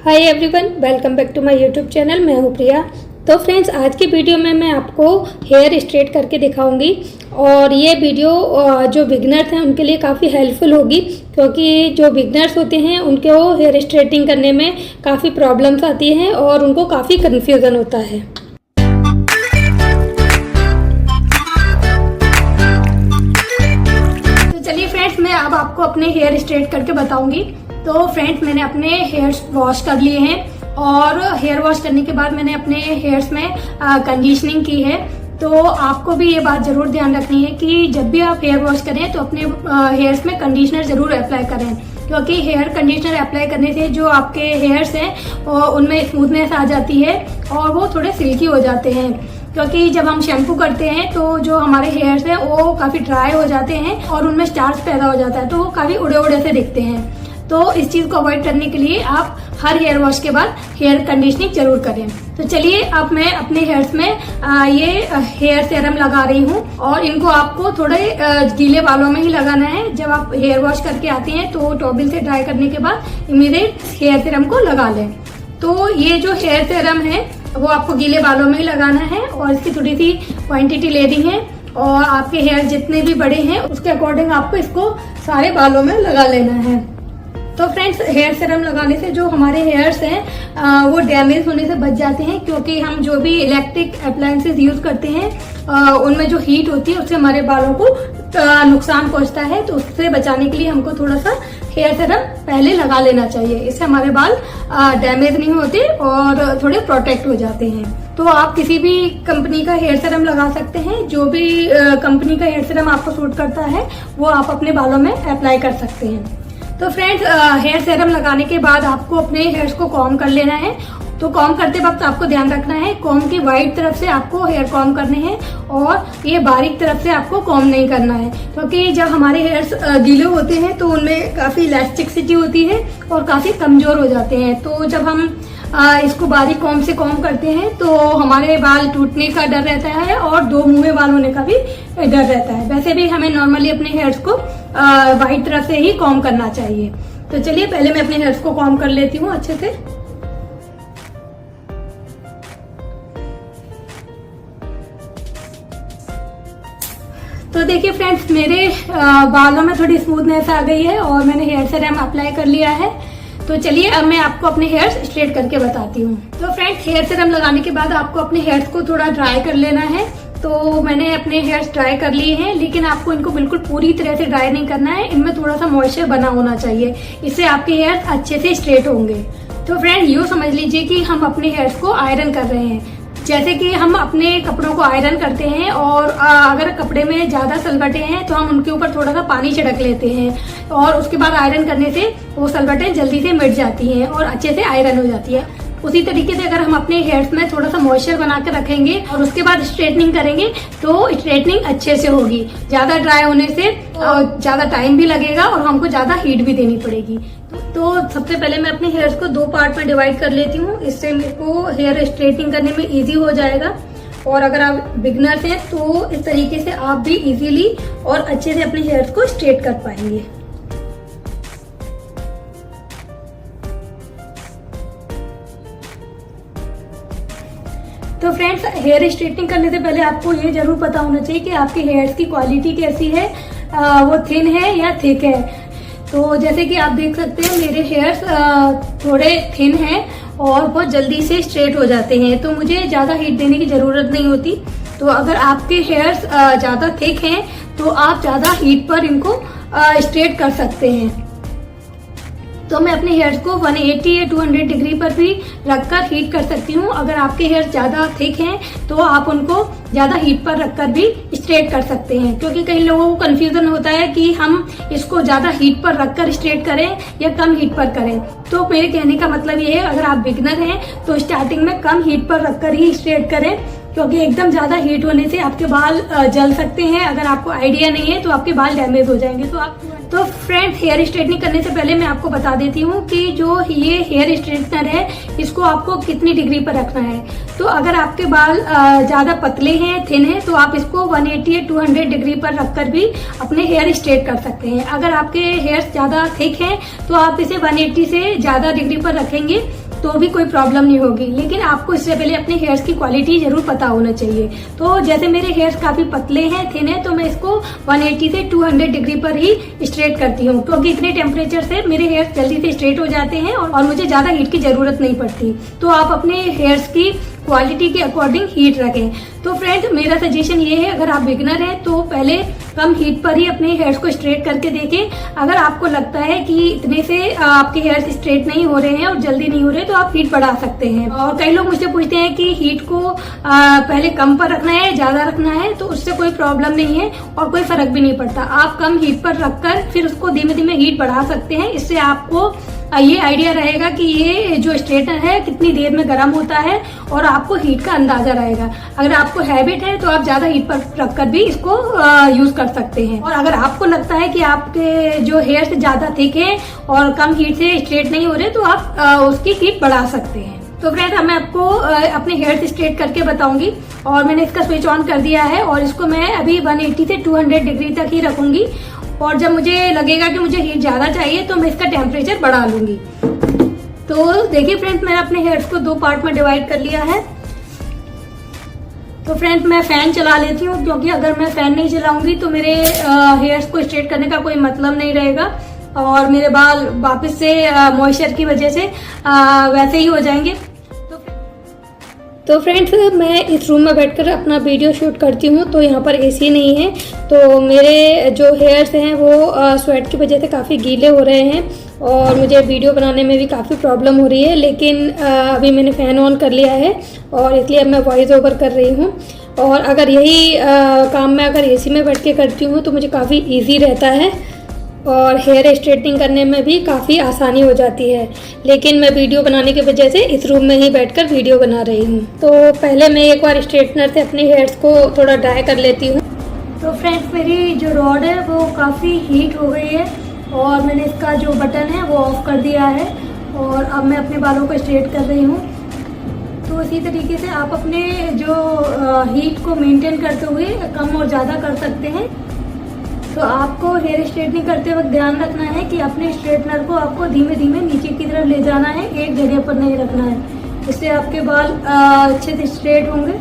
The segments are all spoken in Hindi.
Hi everyone, welcome back to my YouTube channel. मैं हूँ प्रिया। तो फ्रेंड्स, आज की वीडियो में मैं आपको हेयर स्ट्रेट करके दिखाऊंगी और ये वीडियो जो बिगनर्स हैं उनके लिए काफ़ी हेल्पफुल होगी, क्योंकि जो बिगनर्स होते हैं उनको हेयर स्ट्रेटिंग करने में काफ़ी प्रॉब्लम्स आती हैं और उनको काफ़ी कन्फ्यूज़न होता है। तो चलिए फ्रेंड्स, मैं अब आपको अपने हेयर स्ट्रेट करके बताऊंगी। तो फ्रेंड्स, मैंने अपने हेयर्स वॉश कर लिए हैं और हेयर वॉश करने के बाद मैंने अपने हेयर्स में कंडीशनिंग की है। तो आपको भी ये बात जरूर ध्यान रखनी है कि जब भी आप हेयर वॉश करें तो अपने हेयर्स में कंडीशनर जरूर अप्लाई करें, क्योंकि हेयर कंडीशनर अप्लाई करने से जो आपके हेयर्स हैं उनमें स्मूथनेस आ जाती है और वो थोड़े सिल्की हो जाते हैं। क्योंकि जब हम शैम्पू करते हैं तो जो हमारे हेयर्स हैं वो काफ़ी ड्राई हो जाते हैं और उनमें स्टार्च पैदा हो जाता है, तो वो काफ़ी उड़े उड़े से दिखते हैं। तो इस चीज को अवॉइड करने के लिए आप हर हेयर वॉश के बाद हेयर कंडीशनिंग जरूर करें। तो चलिए, अब मैं अपने हेयर्स में ये हेयर सीरम लगा रही हूँ और इनको आपको थोड़े गीले बालों में ही लगाना है। जब आप हेयर वॉश करके आते हैं तो टॉवल से ड्राई करने के बाद इमीडिएट हेयर सीरम को लगा लें। तो ये जो हेयर सीरम है वो आपको गीले बालों में ही लगाना है और इसकी थोड़ी सी क्वांटिटी लेनी है और आपके हेयर जितने भी बड़े हैं उसके अकॉर्डिंग आपको इसको सारे बालों में लगा लेना है। तो फ्रेंड्स, हेयर सीरम लगाने से जो हमारे हेयर्स हैं वो डैमेज होने से बच जाते हैं, क्योंकि हम जो भी इलेक्ट्रिक अप्लायंसेस यूज करते हैं उनमें जो हीट होती है उससे हमारे बालों को नुकसान पहुंचता है। तो उससे बचाने के लिए हमको थोड़ा सा हेयर सीरम पहले लगा लेना चाहिए। इससे हमारे बाल डैमेज नहीं होते और थोड़े प्रोटेक्ट हो जाते हैं। तो आप किसी भी कंपनी का हेयर सीरम लगा सकते हैं। जो भी कंपनी का हेयर सीरम आपको सूट करता है वो आप अपने बालों में अप्लाई कर सकते हैं। तो फ्रेंड्स, हेयर सीरम लगाने के बाद आपको अपने हेयर्स को कॉम्ब कर लेना है। तो कॉम्ब करते वक्त आपको ध्यान रखना है, कॉम्ब की वाइड तरफ से आपको हेयर कॉम्ब करने हैं और ये बारीक तरफ से आपको कॉम्ब नहीं करना है, क्योंकि जब हमारे हेयर्स गीले होते हैं तो उनमें काफी इलास्टिसिटी होती है और काफी कमजोर हो जाते हैं। तो जब हम इसको बारीक कॉम्ब से कॉम्ब करते हैं तो हमारे बाल टूटने का डर रहता है और दो मुंहे बाल होने का भी डर रहता है। वैसे भी हमें नॉर्मली अपने हेयर्स को वाइट तरफ से ही कॉम्ब करना चाहिए। तो चलिए, पहले मैं अपने हेयर्स को कॉम्ब कर लेती हूँ अच्छे से। तो देखिए फ्रेंड्स, मेरे बालों में थोड़ी स्मूथनेस आ गई है और मैंने हेयर सीरम अप्लाई कर लिया है। तो चलिए, अब मैं आपको अपने हेयर्स स्ट्रेट करके बताती हूँ। तो फ्रेंड्स, हेयर सीरम लगाने के बाद आपको अपने हेयर्स को थोड़ा ड्राई कर लेना है। तो मैंने अपने हेयर्स ड्राई कर लिए हैं, लेकिन आपको इनको बिल्कुल पूरी तरह से ड्राई नहीं करना है। इनमें थोड़ा सा मॉइस्चर बना होना चाहिए, इससे आपके हेयर्स अच्छे से स्ट्रेट होंगे। तो फ्रेंड, यूँ समझ लीजिए कि हम अपने हेयर्स को आयरन कर रहे हैं। जैसे कि हम अपने कपड़ों को आयरन करते हैं और अगर कपड़े में ज्यादा सलवटें हैं तो हम उनके ऊपर थोड़ा सा पानी छिड़क लेते हैं और उसके बाद आयरन करने से वो सलवटें जल्दी से मिट जाती हैं और अच्छे से आयरन हो जाती है। उसी तरीके से अगर हम अपने हेयर्स में थोड़ा सा मॉइस्चर बना कर रखेंगे और उसके बाद स्ट्रेटनिंग करेंगे तो स्ट्रेटनिंग अच्छे से होगी। ज्यादा ड्राई होने से ज्यादा टाइम भी लगेगा और हमको ज्यादा हीट भी देनी पड़ेगी। तो सबसे पहले मैं अपने हेयर्स को 2 पार्ट में डिवाइड कर लेती हूँ। इससे मेरे को हेयर स्ट्रेटनिंग करने में इजी हो जाएगा और अगर आप बिगनर्स हैं तो इस तरीके से आप भी इजीली और अच्छे से अपने हेयर्स को स्ट्रेट कर पाएंगे। तो फ्रेंड्स, हेयर स्ट्रेटनिंग करने से पहले आपको ये जरूर पता होना चाहिए कि आपके हेयर्स की क्वालिटी कैसी है, वो थिन है या थिक है। तो जैसे कि आप देख सकते हैं, मेरे हेयर्स थोड़े थिन हैं और बहुत जल्दी से स्ट्रेट हो जाते हैं, तो मुझे ज़्यादा हीट देने की ज़रूरत नहीं होती। तो अगर आपके हेयर्स ज़्यादा थिक हैं तो आप ज़्यादा हीट पर इनको स्ट्रेट कर सकते हैं। तो मैं अपने हेयर्स को 180 या 200 डिग्री पर भी रखकर हीट कर सकती हूँ। अगर आपके हेयर्स ज्यादा थिक हैं तो आप उनको ज्यादा हीट पर रखकर भी स्ट्रेट कर सकते हैं, क्योंकि कई लोगों को कंफ्यूजन होता है कि हम इसको ज्यादा हीट पर रखकर स्ट्रेट करें या कम हीट पर करें। तो मेरे कहने का मतलब ये है, अगर आप बिगनर हैं तो स्टार्टिंग में कम हीट पर रखकर ही स्ट्रेट करें, क्योंकि एकदम ज्यादा हीट होने से आपके बाल जल सकते हैं। अगर आपको आइडिया नहीं है तो आपके बाल डैमेज हो जाएंगे। तो फ्रेंड्स, हेयर स्ट्रेटनिंग करने से पहले मैं आपको बता देती हूँ कि जो ये हेयर स्ट्रेटनर है इसको आपको कितनी डिग्री पर रखना है। तो अगर आपके बाल ज्यादा पतले हैं, थिन है, तो आप इसको 180 या 200 डिग्री पर रखकर भी अपने हेयर स्ट्रेट कर सकते हैं। अगर आपके हेयर ज्यादा थिक हैं तो आप इसे 180 से ज्यादा डिग्री पर रखेंगे तो भी कोई प्रॉब्लम नहीं होगी। लेकिन आपको इससे पहले अपने हेयर्स की क्वालिटी जरूर पता होना चाहिए। तो जैसे मेरे हेयर्स काफी पतले हैं, थिन है, तो मैं इसको 180 से 200 डिग्री पर ही स्ट्रेट करती हूँ, क्योंकि इतने टेम्परेचर से मेरे हेयर्स जल्दी से स्ट्रेट हो जाते हैं और मुझे ज्यादा हीट की जरूरत नहीं पड़ती। तो आप अपने हेयर्स की क्वालिटी के अकॉर्डिंग हीट रखें। तो फ्रेंड, मेरा सजेशन ये है, अगर आप बिगनर हैं तो पहले कम हीट पर ही अपने हेयर्स को स्ट्रेट करके देखें। अगर आपको लगता है कि इतने से आपके हेयर्स स्ट्रेट नहीं हो रहे हैं और जल्दी नहीं हो रहे, तो आप हीट बढ़ा सकते हैं। और कई लोग मुझसे पूछते हैं कि हीट को पहले कम पर रखना है, ज्यादा रखना है, तो उससे कोई प्रॉब्लम नहीं है और कोई फर्क भी नहीं पड़ता। आप कम हीट पर रखकर फिर उसको धीमे धीमे हीट बढ़ा सकते हैं। इससे आपको ये आइडिया रहेगा कि ये जो स्ट्रेटनर है कितनी देर में गर्म होता है और आपको हीट का अंदाजा रहेगा। अगर आपको हैबिट है तो आप ज्यादा हीट पर रखकर भी इसको यूज कर सकते हैं। और अगर आपको लगता है कि आपके जो हेयर ज्यादा थिक है और कम हीट से स्ट्रेट नहीं हो रहे, तो आप उसकी हीट बढ़ा सकते हैं। तो फ्रेंड, मैं आपको अपने हेयर स्ट्रेट करके बताऊंगी और मैंने इसका स्विच ऑन कर दिया है और इसको मैं अभी 180 से 200 डिग्री तक ही रखूंगी। और जब मुझे लगेगा कि मुझे हीट ज्यादा चाहिए तो मैं इसका टेम्परेचर बढ़ा लूंगी। तो देखिए फ्रेंड्स, मैंने अपने हेयर्स को 2 पार्ट में डिवाइड कर लिया है। तो फ्रेंड्स, मैं फैन चला लेती हूँ, क्योंकि अगर मैं फैन नहीं चलाऊंगी तो मेरे हेयर्स को स्ट्रेट करने का कोई मतलब नहीं रहेगा और मेरे बाल वापस से मॉइस्चर की वजह से वैसे ही हो जाएंगे। तो फ्रेंड्स, मैं इस रूम में बैठकर अपना वीडियो शूट करती हूँ, तो यहाँ पर एसी नहीं है, तो मेरे जो हेयर्स हैं वो स्वेट की वजह से काफ़ी गीले हो रहे हैं और मुझे वीडियो बनाने में भी काफ़ी प्रॉब्लम हो रही है। लेकिन अभी मैंने फ़ैन ऑन कर लिया है और इसलिए अब मैं वॉइस ओवर कर रही हूँ। और अगर यही काम मैं अगर एसी में बैठ के करती हूँ तो मुझे काफ़ी ईजी रहता है और हेयर स्ट्रेटनिंग करने में भी काफ़ी आसानी हो जाती है। लेकिन मैं वीडियो बनाने की वजह से इस रूम में ही बैठकर वीडियो बना रही हूँ। तो पहले मैं एक बार स्ट्रेटनर से अपने हेयर्स को थोड़ा ड्राई कर लेती हूँ। तो फ्रेंड्स, मेरी जो रॉड है वो काफ़ी हीट हो गई है और मैंने इसका जो बटन है वो ऑफ कर दिया है और अब मैं अपने बालों को स्ट्रेट कर रही हूँ। तो इसी तरीके से आप अपने जो हीट को मेंटेन करते हुए कम और ज़्यादा कर सकते हैं। तो आपको हेयर स्ट्रेटनिंग करते वक्त ध्यान रखना है कि अपने स्ट्रेटनर को आपको धीमे धीमे नीचे की तरफ ले जाना है, एक जगह पर नहीं रखना है। इससे आपके बाल अच्छे से स्ट्रेट होंगे।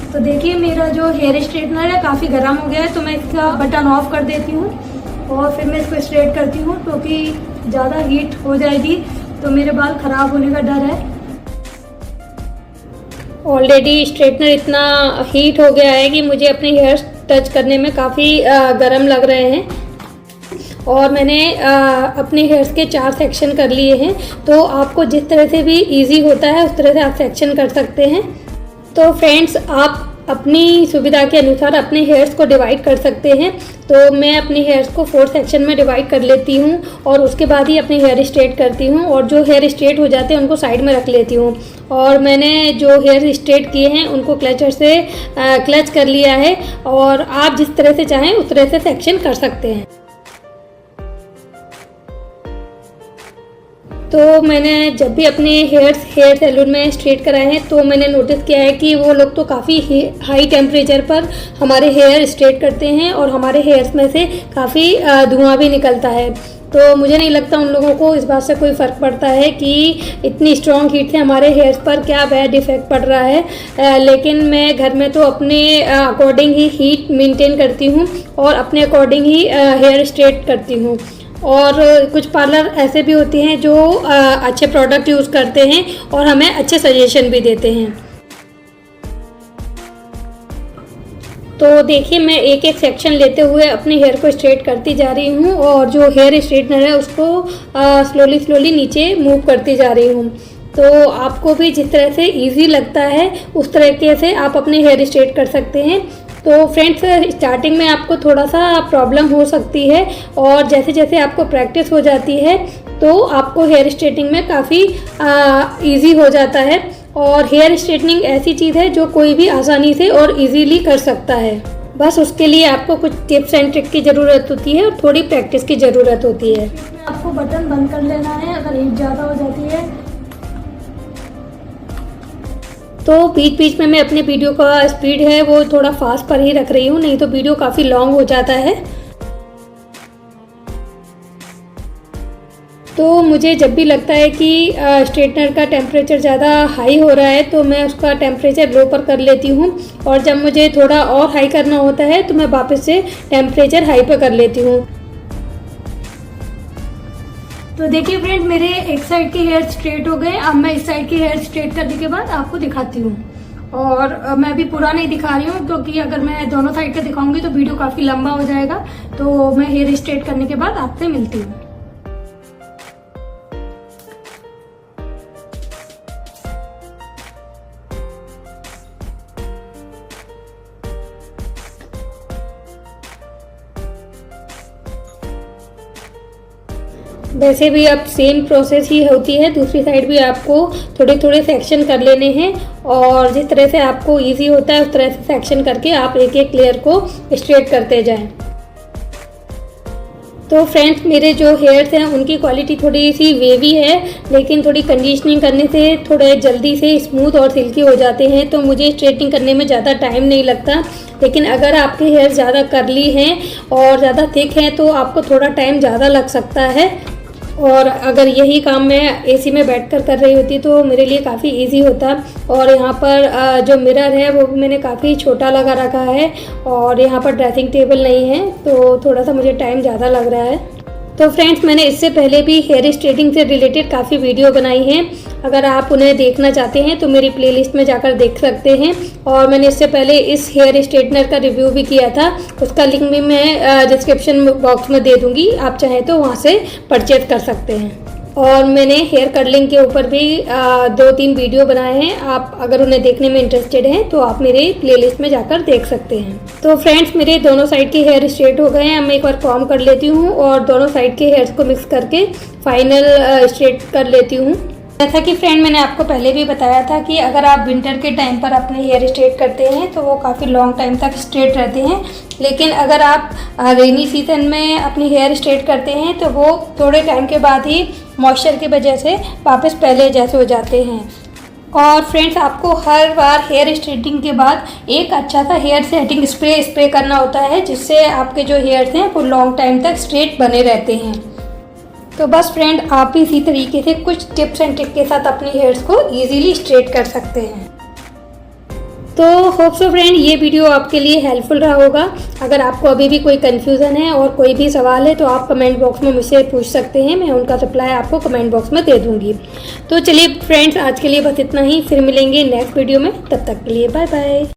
तो देखिए, मेरा जो हेयर स्ट्रेटनर है काफ़ी गर्म हो गया है, तो मैं इसका बटन ऑफ कर देती हूँ और फिर मैं इसको स्ट्रेट करती हूँ, क्योंकि ज़्यादा हीट हो जाएगी तो मेरे बाल खराब होने का डर है। ऑलरेडी स्ट्रेटनर इतना हीट हो गया है कि मुझे अपने हेयर्स टच करने में काफ़ी गर्म लग रहे हैं और मैंने अपने हेयर्स के 4 सेक्शन कर लिए हैं। तो आपको जिस तरह से भी इजी होता है उस तरह से आप सेक्शन कर सकते हैं। तो फ्रेंड्स, आप अपनी सुविधा के अनुसार अपने हेयर्स को डिवाइड कर सकते हैं। तो मैं अपने हेयर्स को 4 सेक्शन में डिवाइड कर लेती हूँ और उसके बाद ही अपने हेयर स्ट्रेट करती हूँ और जो हेयर स्ट्रेट हो जाते हैं उनको साइड में रख लेती हूँ। और मैंने जो हेयर स्ट्रेट किए हैं उनको क्लचर से क्लच कर लिया है और आप जिस तरह से चाहें उस तरह से सेक्शन कर सकते हैं। तो मैंने जब भी अपने हेयर सैलून में स्ट्रेट कराए हैं तो मैंने नोटिस किया है कि वो लोग तो काफ़ी हाई टेम्परेचर पर हमारे हेयर स्ट्रेट करते हैं और हमारे हेयर्स में से काफ़ी धुआं भी निकलता है। तो मुझे नहीं लगता उन लोगों को इस बात से कोई फ़र्क पड़ता है कि इतनी स्ट्रॉन्ग हीट से हमारे हेयर्स पर क्या बैड इफ़ेक्ट पड़ रहा है। लेकिन मैं घर में तो अपने अकॉर्डिंग ही हीट मेंटेन करती हूँ और अपने अकॉर्डिंग ही हेयर स्ट्रेट करती हूँ। और कुछ पार्लर ऐसे भी होते हैं जो अच्छे प्रोडक्ट यूज़ करते हैं और हमें अच्छे सजेशन भी देते हैं। तो देखिए, मैं एक एक सेक्शन लेते हुए अपने हेयर को स्ट्रेट करती जा रही हूँ और जो हेयर स्ट्रेटनर है उसको स्लोली नीचे मूव करती जा रही हूँ। तो आपको भी जिस तरह से इजी लगता है उस तरीके से आप अपने हेयर स्ट्रेट कर सकते हैं। तो फ्रेंड्स, स्टार्टिंग में आपको थोड़ा सा प्रॉब्लम हो सकती है और जैसे जैसे आपको प्रैक्टिस हो जाती है तो आपको हेयर स्ट्रेटनिंग में काफ़ी इजी हो जाता है। और हेयर स्ट्रेटनिंग ऐसी चीज़ है जो कोई भी आसानी से और इजीली कर सकता है। बस उसके लिए आपको कुछ टिप्स एंड ट्रिक की ज़रूरत होती है और थोड़ी प्रैक्टिस की ज़रूरत होती है। आपको बटन बंद कर लेना है अगर हीट ज़्यादा हो जाती है। तो बीच बीच में मैं अपने वीडियो का स्पीड है वो थोड़ा फास्ट पर ही रख रही हूँ, नहीं तो वीडियो काफ़ी लॉन्ग हो जाता है। तो मुझे जब भी लगता है कि स्ट्रेटनर का टेम्परेचर ज़्यादा हाई हो रहा है तो मैं उसका टेम्परेचर लो पर कर लेती हूँ, और जब मुझे थोड़ा और हाई करना होता है तो मैं वापस से टेम्परेचर हाई पर कर लेती हूँ। तो देखिए फ्रेंड, मेरे एक साइड के हेयर स्ट्रेट हो गए। अब मैं इस साइड के हेयर स्ट्रेट करने के बाद आपको दिखाती हूँ। और मैं अभी पूरा नहीं दिखा रही हूँ क्योंकि अगर मैं दोनों साइड का दिखाऊंगी तो वीडियो काफ़ी लंबा हो जाएगा। तो मैं हेयर स्ट्रेट करने के बाद आपसे मिलती हूँ। वैसे भी अब सेम प्रोसेस ही होती है, दूसरी साइड भी आपको थोड़े थोड़े सेक्शन कर लेने हैं, और जिस तरह से आपको इजी होता है उस तरह से सेक्शन करके आप एक एक लेयर को स्ट्रेट करते जाएं। तो फ्रेंड्स, मेरे जो हेयर्स हैं उनकी क्वालिटी थोड़ी सी वेवी है, लेकिन थोड़ी कंडीशनिंग करने से थोड़े जल्दी से स्मूथ और सिल्की हो जाते हैं, तो मुझे स्ट्रेटिंग करने में ज़्यादा टाइम नहीं लगता। लेकिन अगर आपके हेयर ज़्यादा कर्ली हैं और ज़्यादा थिक हैं तो आपको थोड़ा टाइम ज़्यादा लग सकता है। और अगर यही काम मैं एसी में बैठकर कर रही होती तो मेरे लिए काफ़ी इजी होता। और यहाँ पर जो मिरर है वो भी मैंने काफ़ी छोटा लगा रखा है, और यहाँ पर ड्रेसिंग टेबल नहीं है तो थोड़ा सा मुझे टाइम ज़्यादा लग रहा है। तो फ्रेंड्स, मैंने इससे पहले भी हेयर स्ट्रेटिंग से रिलेटेड काफ़ी वीडियो बनाई हैं। अगर आप उन्हें देखना चाहते हैं तो मेरी प्लेलिस्ट में जाकर देख सकते हैं। और मैंने इससे पहले इस हेयर स्ट्रेटनर का रिव्यू भी किया था, उसका लिंक भी मैं डिस्क्रिप्शन बॉक्स में दे दूँगी, आप चाहें तो वहाँ से परचेज कर सकते हैं। और मैंने हेयर कर्लिंग के ऊपर भी 2-3 वीडियो बनाए हैं, आप अगर उन्हें देखने में इंटरेस्टेड हैं तो आप मेरे प्लेलिस्ट में जाकर देख सकते हैं। तो फ्रेंड्स, मेरे दोनों साइड के हेयर स्ट्रेट हो गए हैं। अब मैं एक बार कॉम्ब कर लेती हूँ और दोनों साइड के हेयर्स को मिक्स करके फाइनल स्ट्रेट कर लेती हूँ। जैसा कि फ्रेंड मैंने आपको पहले भी बताया था कि अगर आप विंटर के टाइम पर अपने हेयर स्ट्रेट करते हैं तो वो काफ़ी लॉन्ग टाइम तक स्ट्रेट रहते हैं, लेकिन अगर आप रेनी सीजन में अपने हेयर स्ट्रेट करते हैं तो वो थोड़े टाइम के बाद ही मॉइस्चर की वजह से वापस पहले जैसे हो जाते हैं। और फ्रेंड्स, आपको हर बार हेयर स्ट्रेटिंग के बाद एक अच्छा सा हेयर सेटिंग स्प्रे करना होता है, जिससे आपके जो हेयर्स हैं वो लॉन्ग टाइम तक स्ट्रेट बने रहते हैं। तो बस फ्रेंड, आप भी इसी तरीके से कुछ टिप्स एंड ट्रिक के साथ अपने हेयर्स को इजीली स्ट्रेट कर सकते हैं। तो होप सो फ्रेंड, ये वीडियो आपके लिए हेल्पफुल रहा होगा। अगर आपको अभी भी कोई कन्फ्यूज़न है और कोई भी सवाल है तो आप कमेंट बॉक्स में मुझसे पूछ सकते हैं, मैं उनका रिप्लाई आपको कमेंट बॉक्स में दे दूँगी। तो चलिए फ्रेंड्स, आज के लिए बस इतना ही, फिर मिलेंगे नेक्स्ट वीडियो में, तब तक के लिए बाय बाय।